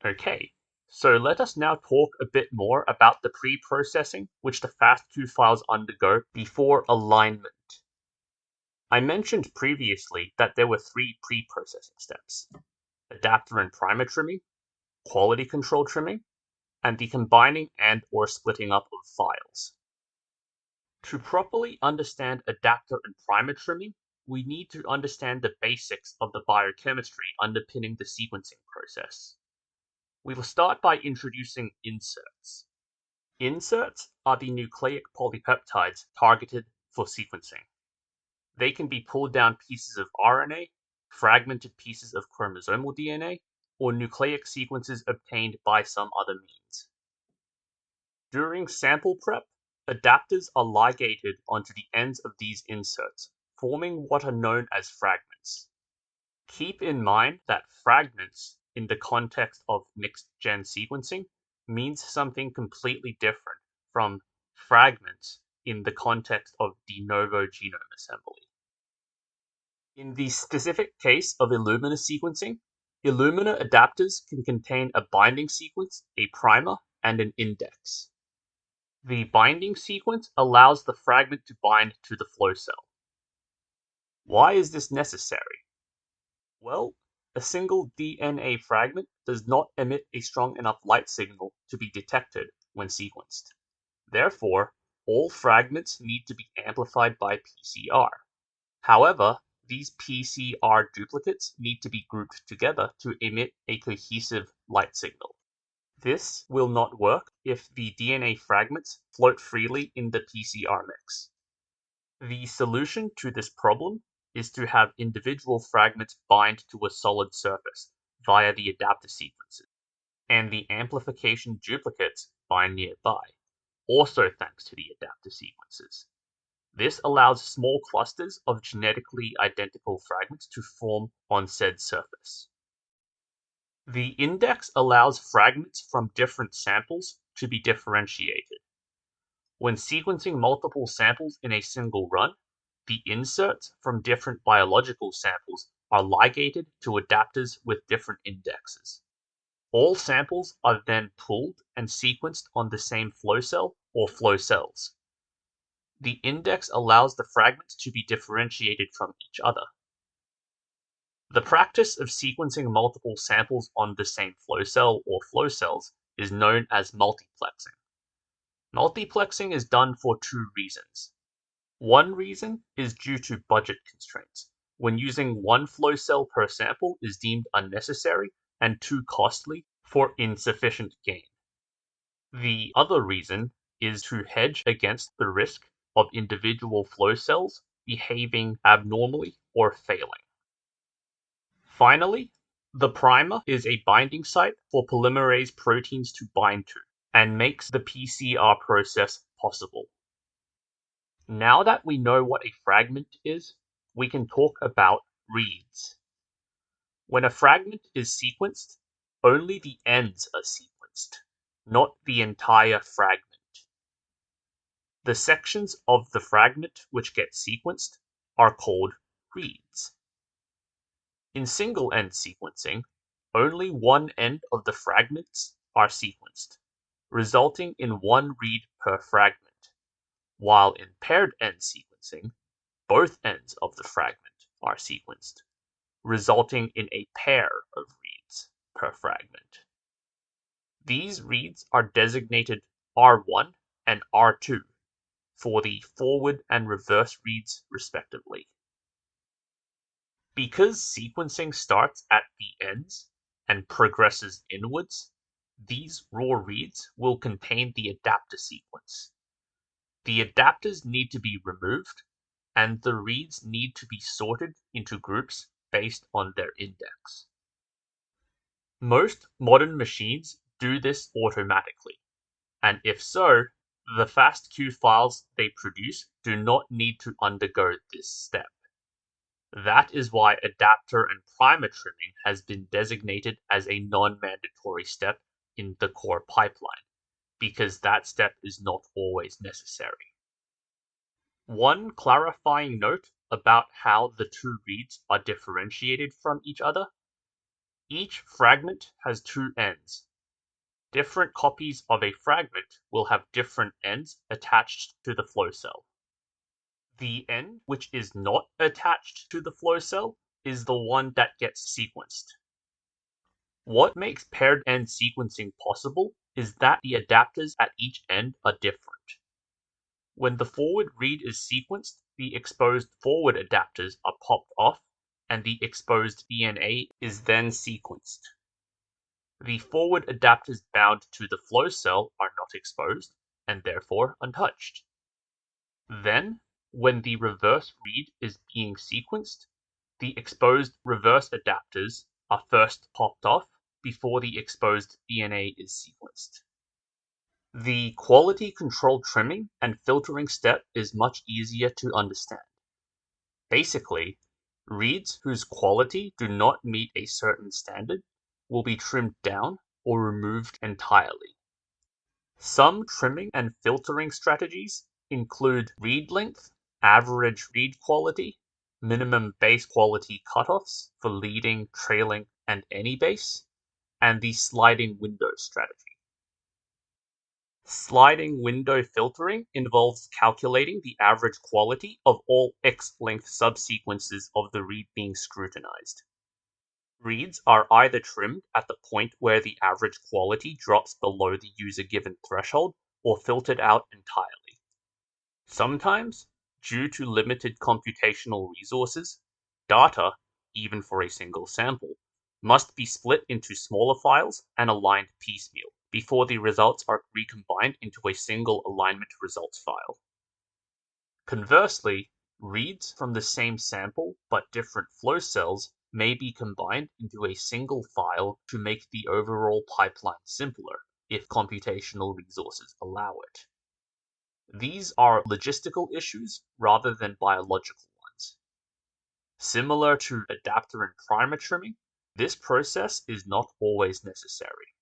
Okay, so let us now talk a bit more about the pre-processing which the FASTQ files undergo before alignment. I mentioned previously that there were three pre-processing steps: adapter and primer trimming, quality control trimming, and the combining and/or splitting up of files. To properly understand adapter and primer trimming, we need to understand the basics of the biochemistry underpinning the sequencing process. We will start by introducing inserts. Inserts are the nucleic polypeptides targeted for sequencing. They can be pulled down pieces of RNA, fragmented pieces of chromosomal DNA, or nucleic sequences obtained by some other means. During sample prep, adapters are ligated onto the ends of these inserts, forming what are known as fragments. Keep in mind that fragments, in the context of next-gen sequencing, means something completely different from fragments in the context of de novo genome assembly. In the specific case of Illumina sequencing, Illumina adapters can contain a binding sequence, a primer, and an index. The binding sequence allows the fragment to bind to the flow cell. Why is this necessary? Well, a single DNA fragment does not emit a strong enough light signal to be detected when sequenced. Therefore, all fragments need to be amplified by PCR. However, these PCR duplicates need to be grouped together to emit a cohesive light signal. This will not work if the DNA fragments float freely in the PCR mix. The solution to this problem is to have individual fragments bind to a solid surface via the adapter sequences, and the amplification duplicates bind nearby, also thanks to the adapter sequences. This allows small clusters of genetically identical fragments to form on said surface. The index allows fragments from different samples to be differentiated. When sequencing multiple samples in a single run, the inserts from different biological samples are ligated to adapters with different indexes. All samples are then pulled and sequenced on the same flow cell or flow cells. The index allows the fragments to be differentiated from each other. The practice of sequencing multiple samples on the same flow cell or flow cells is known as multiplexing. Multiplexing is done for two reasons. One reason is due to budget constraints, when using one flow cell per sample is deemed unnecessary and too costly for insufficient gain. The other reason is to hedge against the risk of individual flow cells behaving abnormally or failing. Finally, the primer is a binding site for polymerase proteins to bind to and makes the PCR process possible. Now that we know what a fragment is, we can talk about reads. When a fragment is sequenced, only the ends are sequenced, not the entire fragment. The sections of the fragment which get sequenced are called reads. In single-end sequencing, only one end of the fragments are sequenced, resulting in one read per fragment, while in paired-end sequencing, both ends of the fragment are sequenced, resulting in a pair of reads per fragment. These reads are designated R1 and R2 for the forward and reverse reads respectively. Because sequencing starts at the ends and progresses inwards, these raw reads will contain the adapter sequence. The adapters need to be removed, and the reads need to be sorted into groups based on their index. Most modern machines do this automatically, and if so, the FASTQ files they produce do not need to undergo this step. That is why adapter and primer trimming has been designated as a non-mandatory step in the core pipeline, because that step is not always necessary. One clarifying note about how the two reads are differentiated from each other. Each fragment has two ends. Different copies of a fragment will have different ends attached to the flow cell. The end which is not attached to the flow cell is the one that gets sequenced. What makes paired end sequencing possible is that the adapters at each end are different. When the forward read is sequenced, the exposed forward adapters are popped off, and the exposed DNA is then sequenced. The forward adapters bound to the flow cell are not exposed, and therefore untouched. Then, when the reverse read is being sequenced, the exposed reverse adapters are first popped off before the exposed DNA is sequenced. The quality control trimming and filtering step is much easier to understand. Basically, reads whose quality do not meet a certain standard will be trimmed down or removed entirely. Some trimming and filtering strategies include read length, average read quality, minimum base quality cutoffs for leading, trailing, and any base, and the sliding window strategy. Sliding window filtering involves calculating the average quality of all X-length subsequences of the read being scrutinized. Reads are either trimmed at the point where the average quality drops below the user-given threshold or filtered out entirely. Sometimes, due to limited computational resources, data, even for a single sample, must be split into smaller files and aligned piecemeal before the results are recombined into a single alignment results file. Conversely, reads from the same sample but different flow cells may be combined into a single file to make the overall pipeline simpler, if computational resources allow it. These are logistical issues rather than biological ones. Similar to adapter and primer trimming, this process is not always necessary.